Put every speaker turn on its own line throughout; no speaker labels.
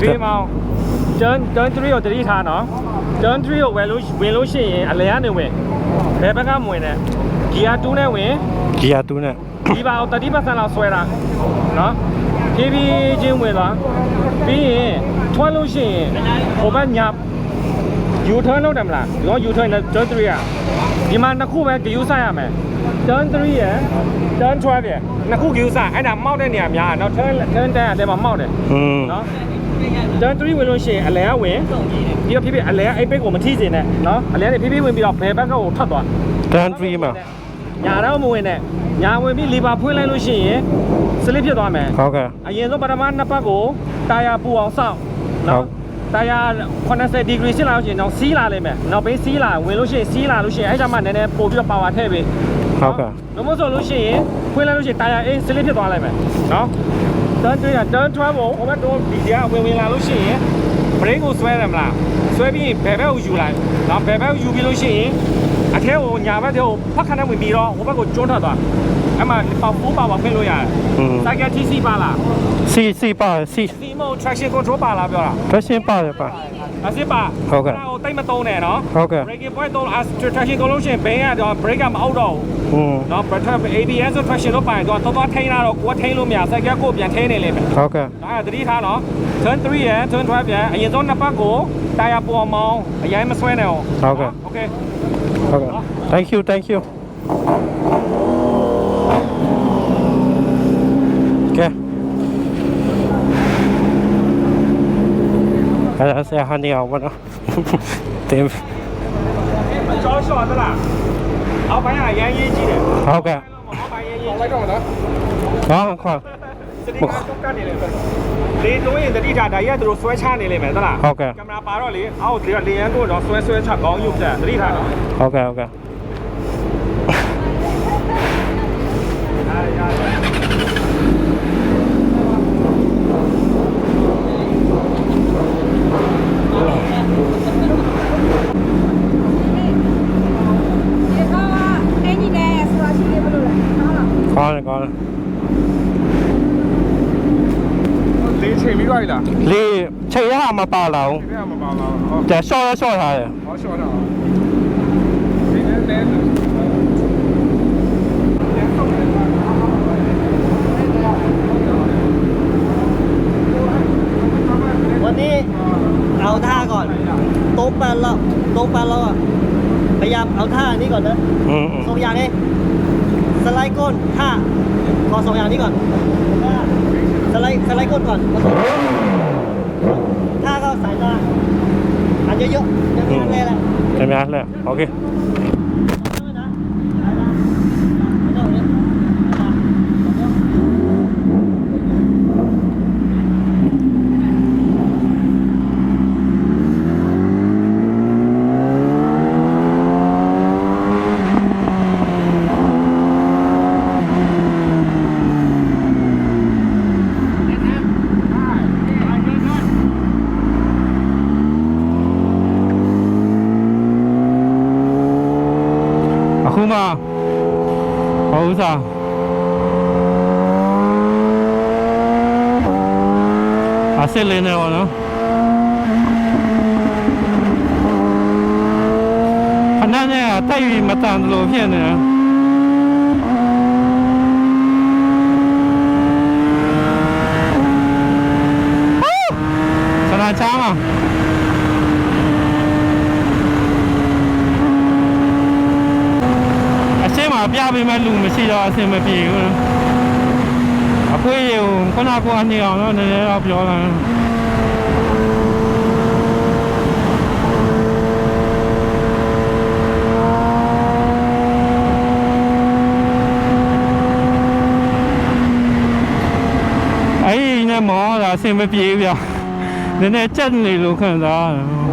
ဒီမောင်turn 3ကိုတတိထားနော် turn 3ကိုဝင်လို့ရှိရင်အလဲကနေဝင်ဘယ်ဘက်ကမဝင်နဲ့ gear 2နဲ့ဝင်
gear 2နဲ့
ဒီပါ30%လောက်ဆွဲတာနော်ဖြည်းဖြည်းချင်းဝင်သွားပြီးရင်ထွက်လို့ရှိရင်ဟိုဘက်ညာ U turn လုပ်တယ်မလားဒီက U turn နဲ့ turn 3อ่ะဒီမှာနှစ်ခုပဲ gear စရမယ် turn 3ရယ် turn 12ရယ်နှစ်ခု gear စအဲ့ဒါမောက်တဲ့နေရာများနော် turn 10အဲ့ဒါမှာမောက်တယ်နော် turn 3ဝင်လို့ရှိရင်အလဲကဝင်ပြီးတော့ဖြည်းဖြည်းအလဲအိတ်ပိတ်ကိုမထိစေနဲ့နော်အလဲနဲ့ဖြည်းဖြည်းဝင်ပြီးတော့ဘယ်ဘက်ကကိုထွက်သွား
turn 3မှာ
ညာတော့မဝင်နဲ့ညာဝင်ပြီးလီဗာဖွင့်လိုက်လို့ရှိရင်စလစ်ဖြစ်သွားမယ်
ဟုတ်ကဲ့
အရင်ဆုံးပထမနှစ်ပတ်ကိုတာယာပူအောင်စောင့်နော်တာယာ80 degree ရှင်းလာလို့ရှိရင်တော့စီးလာလိမ့်မယ်နောက်ပြီးစီးလာဝင်လို့ရှိရင်စီးလာလို့ရှိရင်အဲ့ကြမှာနည်းနည်းပို့ပြီးတော့ပါဝါထည့်ပေး
ဟုတ်ကဲ့
လုံးမဆိုလို့ရှိရင်ဖွင့်လိုက်လို့ရှိရင်တာယာအင်းစလစ်ဖြစ်သွားလိမ့်မယ်နော် turn 3 turn 12ကိုဟိုဘက်တော့ဒီကဝင်လာလို့ရှိရင် brake ကိုဆွဲတယ်မလားဆွဲပြီးဘယ်ဘက်ကိုယူလိုက်နော်ဘယ်ဘက်ကိုယူပြီးလို့ရှိရင်အထဲကိုညာဘက်ကိုဖက်ခနဲ့ဝင်ပြီးတော့ဟိုဘက်ကိုကျွန်းထွက်သွားအဲ့မှာပေါပါဖွင့်လို့ရတယ်စိုက်က TC ပါလား
C ပါ C
မဟုတ် traction control ပါလားပြောတာ
traction ပါတယ်ပါ
အစစ်ပါ
ဟုတ်ကဲ့
ဟိုတိတ်မသုံးနဲ့နော်
ဟုတ်ကဲ့
braking point သုံး traction ကုန်လို့ရှိရင်ဘင်းကတော့ brake ကမအောက်တော့ဘူးနော် ABS ဆို traction လို့ပါရင်တော့တော်ထိန်းလာတော့ကိုယ်ထိန်းလို့မရစိုက်ကကိုပြန်ထိန်းနေလိမ့်မယ်
ဟုတ်ကဲ့
ဒါကသတိထားနော် turn 3ရယ် turn 12ရယ်အရင်ဆုံးနှစ်ပတ်ကိုတာယာပေါ်မောင်းအရင်မဆွဲနဲ့
ဟုတ်ကဲ့
okay
ဟုတ်ကဲ့ thank you ကဲအဲ့ဒါဆရာဟန်နေအောင်ပါနော်တင်
ကျော်လျှော်သလားအောက်ပိုင်းကအရင်ရေးကြည့်တယ်
ဟုတ်ကဲ့
အောက်ပိုင်းရေးလိုက်တော့မလား
ဟာခွာ
စတိကတော့ကနေလေလေတော့ရင်တတိထားဒါရက်သူတို့ဆွဲချနေလိမ့်မယ်သလား
ဟုတ်ကဲ့
ကင်မရာပါတော့လေအောက်ဒီကလေရန်တို့တော့ဆွဲချကောင်းရုပ်ချက်တတိထားတော့
ဟုတ်ကဲ့ဟုတ်ကဲ့ကောင်း
လေချိန်ပြီးသွားပြီလား
လေချိန်ရမှာမပါလာဘူး
ချိန်ရမှာပါလားဟုတ်
ကျရှော့ထားတယ်
ဟောရှော့ထားဒီနေ့လဲ
วันนี้เอาท่าก่อนโต๊ะแปนแล้วอ่ะพยายามเอาท่านี้ก่อนนะสองอย่างนี้สไลด์ก้นท่าขอสองอย่างนี้ก่อนสไลด์ก้นก่อนท่าก็สายตาอันเยอะๆยังไม่ทันเลยแหละ
ยังไม่ทันเลยโอเคအခုမှဟောဥစားအစစ်လေးနေပါနော်ခဏနဲ့တိုက်ပြီးမတန်လို့ဖြစ်နေတယ်ဆရာချားမှာပြပေးမဲ့လူမရှိတော့အဆင်မပြေဘူးအဖေကိုခုနကအနေအောင်တော့နည်းနည်းတော့ပြောလာအဲ့ဒီနဲ့မောတာအဆင်မပြေဘူးဗျနည်းနည်းကြက်နေလို့ခံစားရတယ်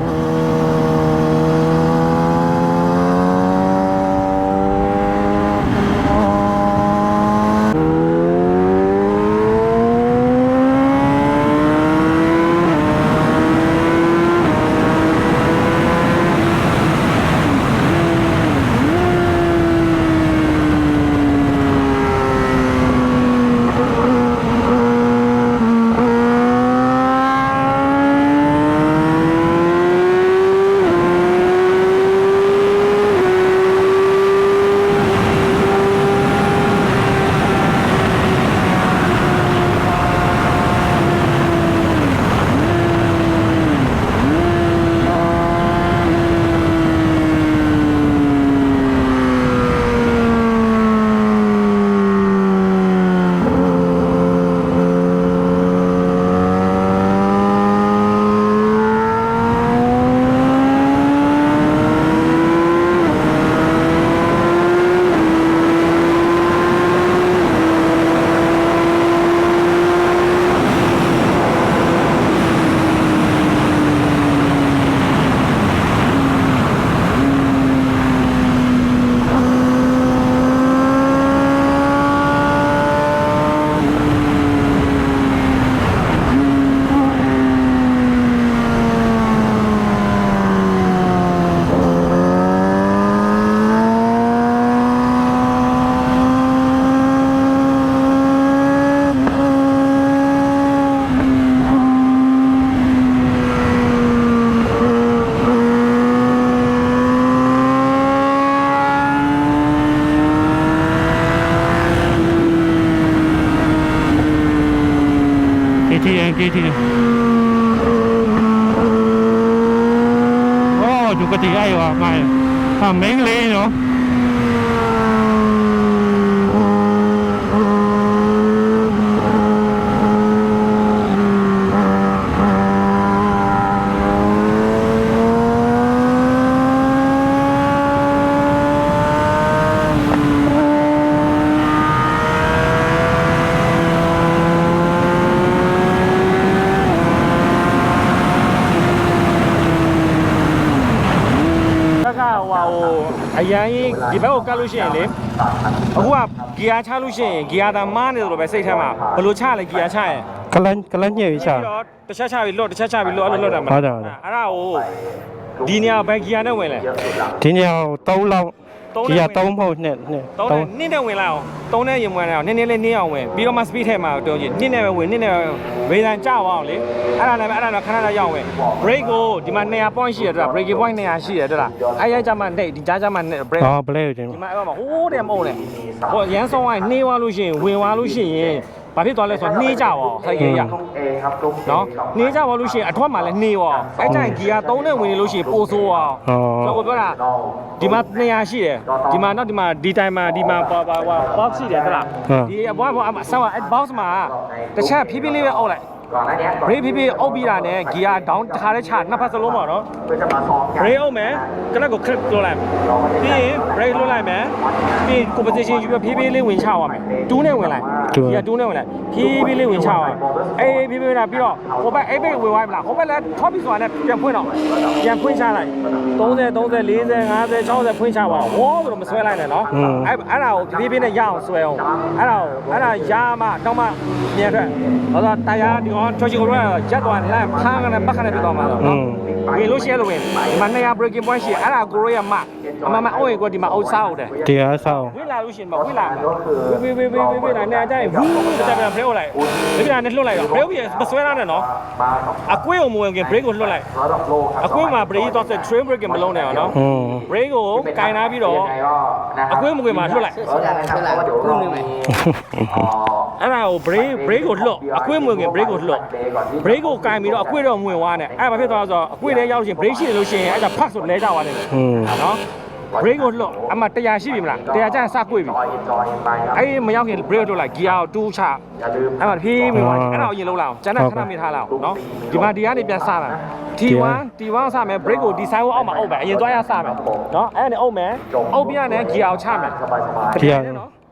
KTM โอ้ดูกติไอ้ว่ะไม่เม้งเลยเนาะ
အရန်ကြီးဒီဘက်ကိုကတ်လို့ရှိရင်လေအခုကဂီယာချလို့ရှိရင်ဂီယာသာမားနေတယ်လို့ပဲစိတ်ထဲမှာဘယ်လိုချလဲဂီယာချရင်
ကလန့်ညေ့ချ
တော့တစ်ချက်ချပြီးလွတ်တစ်ချက်ချပြီးလွတ်အဲ့လိုလွတ်တာမလားအဲ့ဒါကိုဒီနေရာဘယ်ဂီယာနဲ့ဝင်လဲ
ဒီည3လောက်ဒီက3မဟုတ်နဲ့
3နဲ့ဝင်လာအောင်3နဲ့ရင်ဝင်လာအောင်နည်းနည်းလေးနင်းအောင်ဝင်ပြီးတော့မှ speed ထဲမှာတုံးကြည့်နင်းနဲ့ပဲဝင်နင်းနဲ့ဝေးတန်ကြအောင်လေအဲ့ဒါလည်းခဏခဏရောက်ဝင် brake ကိုဒီမှာ200 point ရှိတယ်တွေ့လား braking point 200ရှိတယ်တွေ့လားအဲ့ရကြမှာနေဒီကြားကြမှာ brake
ဘလဲတင်
ဒီမှာအဲ့မှာဟိုးတယ်မဟုတ်နဲ့ဟိုရန်ဆောင်ကနေသွားလို့ရှိရင်ဝင်သွားလို့ရှိရင်ဘာဖြစ်သွားလဲဆိုတော့နှေးကြပါစိုက်ကြီးရနော်နှေးကြပါလို့ရှိရင်အထွတ်မှာလည်းနှေးပါအဲ့ကျရင်ဂီယာ3နဲ့ဝင်နေလို့ရှိရင်ပိုဆိုးအောင်ကျွန်တော်ပြောတာဒီမှာ200ရှိတယ်ဒီမှာတော့ဒီမှာဒီတိုင်းမှာဒီမှာbox ရှိတယ်ဟုတ်လားဒီအပေါ်အဆောက်အဲ့ box မှာတစ်ချက်ဖြည်းဖြည်းလေးပဲအောက်လိုက် brake ဖြည်းဖြည်းအောက်ပြီးတာနဲ့ဂီယာ down တစ်ခါတည်းချနှစ်ဖက်စလုံးပါနော် brake အောက်မယ်ကနက်ကို clip လုပ်လိုက်ပြီးရင် brake လွတ်လိုက်မယ်ပြီး composition ယူပြီးဖြည်းဖြည်းလေးဝင်ချသွားမယ်2နဲ့ဝင်လိုက်ဂီယာ2နဲ့ဝင်လိုက်ဖြည်းဖြည်းလေးဝင်ချသွားအေးဖြည်းဖြည်းလာပြီးတော့ဟိုဘက်အိတ်ဘက်ဝင်သွားပြီလားဟိုဘက်လည်းထောက်ပြီးဆိုတာနဲ့ပြန်ဖွင့်တော့ပြန်ဖွင့်ချလိုက်30 40 50 60ဖွင့်ချပါဝေါဆိုတော့မဆွဲလိုက်နဲ့နော်အဲ့ဒါကိုဖြည်းဖြည်းနဲ့ရအောင်ဆွဲအောင်အဲ့ဒါရမှတော့မှမြန်ထွက်ဟောတော့တရားဒီကောင်ချောချီကိုတော့ရက်သွားလမ်းဖားကနေပတ်ခနဲ့ပြတော့မှာတော့နော်ဝင်လို့ရှိရလို့ဝင်ဒီမှာ200 breaking point ရှိအဲ့ဒါကိုရိုးရမအမအိုးရေကဒီမှာအုပ်စားဟုတ်တယ်
တရားဆောက်
ဝင်လာလို့ရှိရင်ဝင်လာဝေးလာနေအကြိုင်ဝူးတက်ပြန် break လိုက်ဒီပြန်နဲ့လွတ်လိုက်တော့ break ပြီးမဆွဲရနဲ့နော်အကွေးကိုမဝင်ခင် break ကိုလွတ်လိုက်အကွေးမှာ break တော့ဆက် train break မလုံးနဲ့အောင်နော် break ကိုကင်ထားပြီးတော့အကွေးမကွေးမှာလွတ်လိုက်အဲ့ဒါကို break ကိုလွတ်အကွေးမဝင်ခင် break ကိုလွတ် break ကိုကင်ပြီးတော့အကွေးတော့မဝင်သွားနဲ့အဲ့ဘာဖြစ်သွားလဲဆိုတော့အကွေးထဲရောက်လို့ရှိရင် break ရှိတယ်လို့ရှိရင်အဲ့ဒါ park ဆိုလဲကြသွားတယ်နော် brake ကိုလွတ်အမှ100ရှိပြီမလား100ကျရင်စကွေ့ပြီအဲ့မရောက်ခင် brake လွတ်လိုက်ဂီယာကို2ချအဲ့မှာဖြည်းဖြည်းဝင်အဲ့ဒါကိုအရင်လုံးလိုက်အောင်ကျန်တဲ့ခဏမိထားလိုက်အောင်နော်ဒီမှာဒီကနေပြန်စတာ T1 စမယ် brake ကိုဒီဆိုင်ကိုအောက်မှာအုပ်မယ်အရင်သွားရစမယ်နော်အဲ့ဒါနဲ့အုပ်မယ်အုပ်ပြရနဲ့ဂီယာကိုချမယ်
ဂီယာ
နော်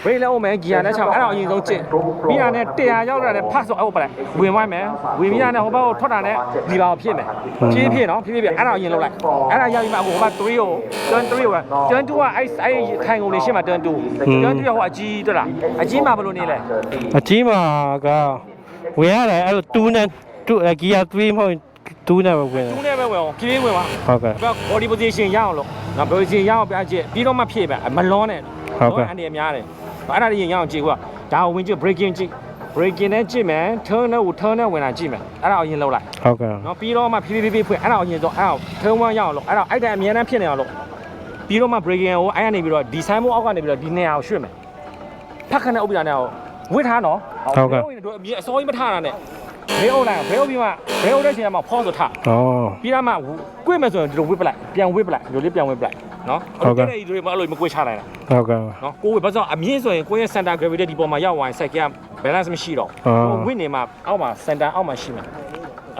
brake လည်းအုပ်မယ်ဂီယာလည်းချမယ်အဲ့ဒါကိုအရင်ဆုံးကျင့်ပြီးတာနဲ့100ရောက်လာတဲ့ pass ဆိုအုပ်ပလိုက်ဝင်သွားမယ်ဝင်ပြီးတာနဲ့ဟိုဘက်ကိုထွက်တာနဲ့ဒီပါကိုဖြစ်မယ်ဖြည်းဖြည်းနော်ဖြည်းဖြည်းအဲ့ဒါကိုအရင်လုပ်လိုက်အဲ့ဒါရောက်ပြီးမှအခုဟိုဘက်3ကို22ကို22ကအဲ့ထိုင်ကုန်လေးရှင်းမှာ22ဟိုအကြီးတက်လားအကြီးမှာဘယ်လိုနေလဲ
အကြီးမှာကဝင်ရတယ်အဲ့လို2နဲ့2ဂီယာ3မဟုတ်2နဲ့ပဲဝင်တယ်
2နဲ့ပဲဝင်အောင်ဖြည်းဖြည်းဝင်ပါ
ဟုတ်ကဲ့
body position ရအောင်လို့နော် body position ရအောင်ပြကြည့်ပြီးတော့မှဖြည့်ပဲမလွန်နဲ့အန်ဒီများတယ်အဲ့ဒါတွေရင်ရအောင်ကြည့်ကွာဒါကိုဝင်ကြည့် breaking ကြည့် breaking နဲ့ကြည့်မယ် turn နဲ့ဝင်လာကြည့်မယ်အဲ့ဒါကိုအရင်လုပ်လိုက်
ဟုတ်ကဲ့
နော်ပြီးတော့မှဖြည်းဖြည်းဖွင့်အဲ့ဒါကိုအရင်ဆုံးအဲ့ဒါ turn 1ရအောင်လို့အဲ့ဒါအဲ့တိုင်းအများနဲ့ဖြစ်နေအောင်လို့ပြီးတော့မှ breaking ကိုအဲ့ကနေပြီးတော့ဒီဆိုင်မိုးအောက်ကနေပြီးတော့ဒီနေရာကိုရွှေ့မယ်ဖက်ခနဲ့အုပ်ပြတာနဲ့ဝစ်ထားနော်ဟုတ်ကဲ့အစောကြီးမထားတာနဲ့ဘေးအုပ်လိုက်ဘေးအုပ်ပြီးမှဘေးအုပ်တဲ့ချိန်မှာဖော့ဆိုထားပြီးတော့မှကွေ့မယ်ဆိုရင်ဒီလိုဝစ်ပလိုက်ပြန်ဝစ်ပလိုက်ဒီလိုလေးပြန်ဝစ်ပလိုက်နော်ဟုတ်ကဲ့ဒီလိုမှအဲ့လိုမကွေ့ချနိုင်တာ
ဟုတ်ကဲ့
နော်ကိုယ်ဘာလို့အမြင့်ဆိုရင်ကိုယ့်ရဲ့ center gravity ဒီပေါ်မှာရောက်သွားရင် cycle က balance မရှိတော့ဝစ်နေမှာအောက်မှာ center အောက်မှာရှိမှာ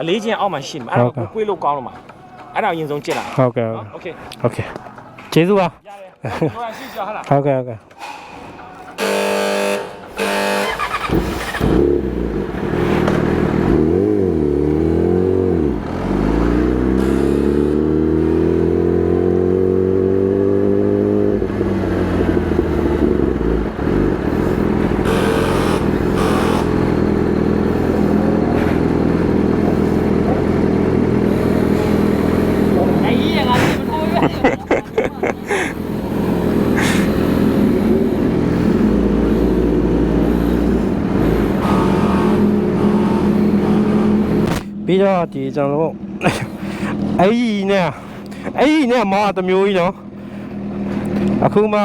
အလေးချင်းအောက်မှာရှိမှာအဲ့ဒါကိုကွေ့လို့ကောင်းလို့မှာအဲ့ဒါအရင်ဆုံးကျင့်လာ
ဟုတ်ကဲ့
โอเค
โอเคကျေးဇူးပါ
ရတယ်ဟိုကရှိကြဟာလား
ဟုတ်ကဲ့ဟုတ်ကဲ့ပြီးတော့ဒီကျွန်တော်တို့အဲ့ဒီနဲ့မောင်းတမျိုးကြီးနော်အခုမှ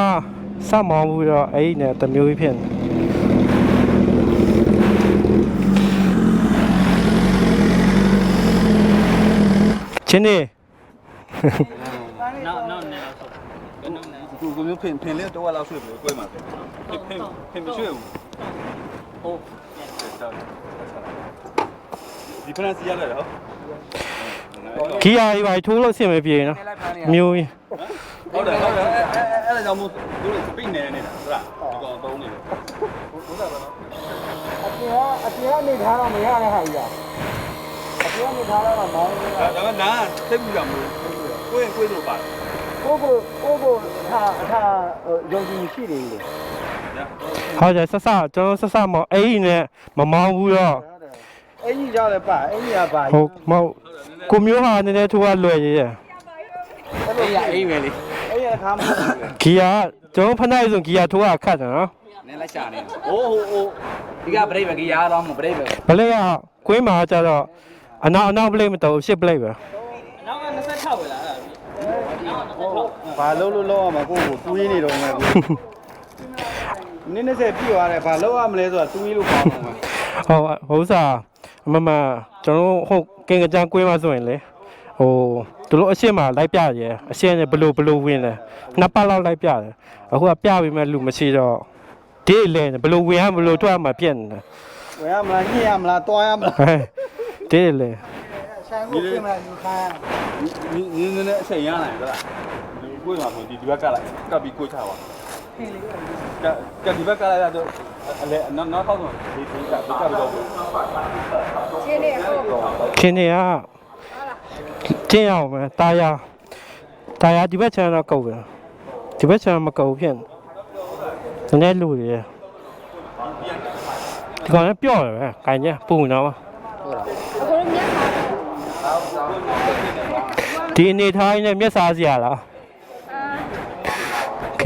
စမောင်းပြီးတော့အဲ့ဒီနဲ့တမျိုးကြီးဖြစ်နေ ချင်းနေ
နောက်နဲ့တော့ဆိုဘယ်နှုန်းလဲ
သူကမျိုးဖင်လေးတော့လောက်ဆွေးပြီးကွဲမှာဖင်မဆွေးဘူး
ဟုတ်
ဒီဖရန်စီရတယ်ဟော
ခီယာကြီးပါထိုးလို့အဆင်မပြေနော်မျိုးကြီး
ဟုတ်တယ်အဲ့ဒါကြောင့်မို့သူတို့ပိတ်နေနေတာဟုတ်လားဒီကောင်တုံးနေတယ်ဟုတ်တာပါနော်
အပြင်ကနေထားတော့မရတဲ့ဟာကြီးอ่ะအပြင်ကနေထားတော့မောင်းနေတာ
ဒါကနားသိပြီလားမလို့ကိုယ်လို့ပါတယ်
ကိုထားယုံကြည်ရှိနေလေ
ဟုတ်တယ်ဆက်ကျွန်တော်ဆက်မောအဲ့ဒီနဲ့မမောင်းဘူးတော့
အဲ့ကြီးကြောက်လည်းပါအဲ့ကြီးကပါ
ဟုတ်မဟုတ်ကိုမျိုးဟာနည်းနည်းထိုးရလွယ်ရရဲ့
အေးပဲလေ
အဲ့ရခါမှာ
ခီယာကျွန်တော်ဖနိုင်ဆိုခီယာထိုးရခတ်တယ်နော်
နည်းလိုက်ရှာနေ
ဟို
ဒီကဘရိတ်ပဲကြီးရအောင်မဘရိတ်ပဲ
ဘလေးကကွင်းမှာကျတော့အနောက်ပလေးမတော်ရှစ်ပလေးပဲ
နောက်က26ပဲလားအဲ့ဒါ
ဘာလို့လောက်ရမှာကိုကိုတွေးနေတော့မယ်ကိုနည်းနည်းဆက်ပြည့်သွားတယ်ဘာလောက်ရမလဲဆိုတာတွေးလို့ကောင်းတော့မယ်
ဟုတ်စားမမကျွန်တော်ဟုတ်ကင်ကကြံကွင်းမှာဆိုရင်လေဟိုသူတို့အရှင်းမှာလိုက်ပြရဲအရှင်းနဲ့ဘလို့ဝင်လဲနှစ်ပတ်လောက်လိုက်ပြတယ်အခုကပြပြီးမဲ့လူမရှိတော့ဒီလေဘလို့ဝင်ရဘလို့ထွက်မှာပြက်နေတယ်
ဝယ်ရမလားညှိရမလားတွားရမလား
ဟဲ့ဒီလေ
ဆိုင်ကိုပြင်မလားယူခိုင်း
နည်းအချိန်ရနိုင်ဟုတ်လားကိုယ်မှာဆိုဒီဘက်ကလိုက်ကပ်ပြီးကိုချပါကပ်ဒီဘက်ကလိုက်တော့အလဲနောက်ထောက်တော့ဒီကပ်ပြီးတော့
ချင်းနေကချင်းရအောင်မယ်တာယာဒီဘက်ချမ်းတော့ကုတ်တယ်ဒီဘက်ချမ်းမကုတ်ဖြစ်နေလူတွေဒီကောင်လည်းပြော့တယ်ပဲခိုင်ကျပူနေတော့ဒီအနေထားနဲ့မျက်စားစရာလားโอเค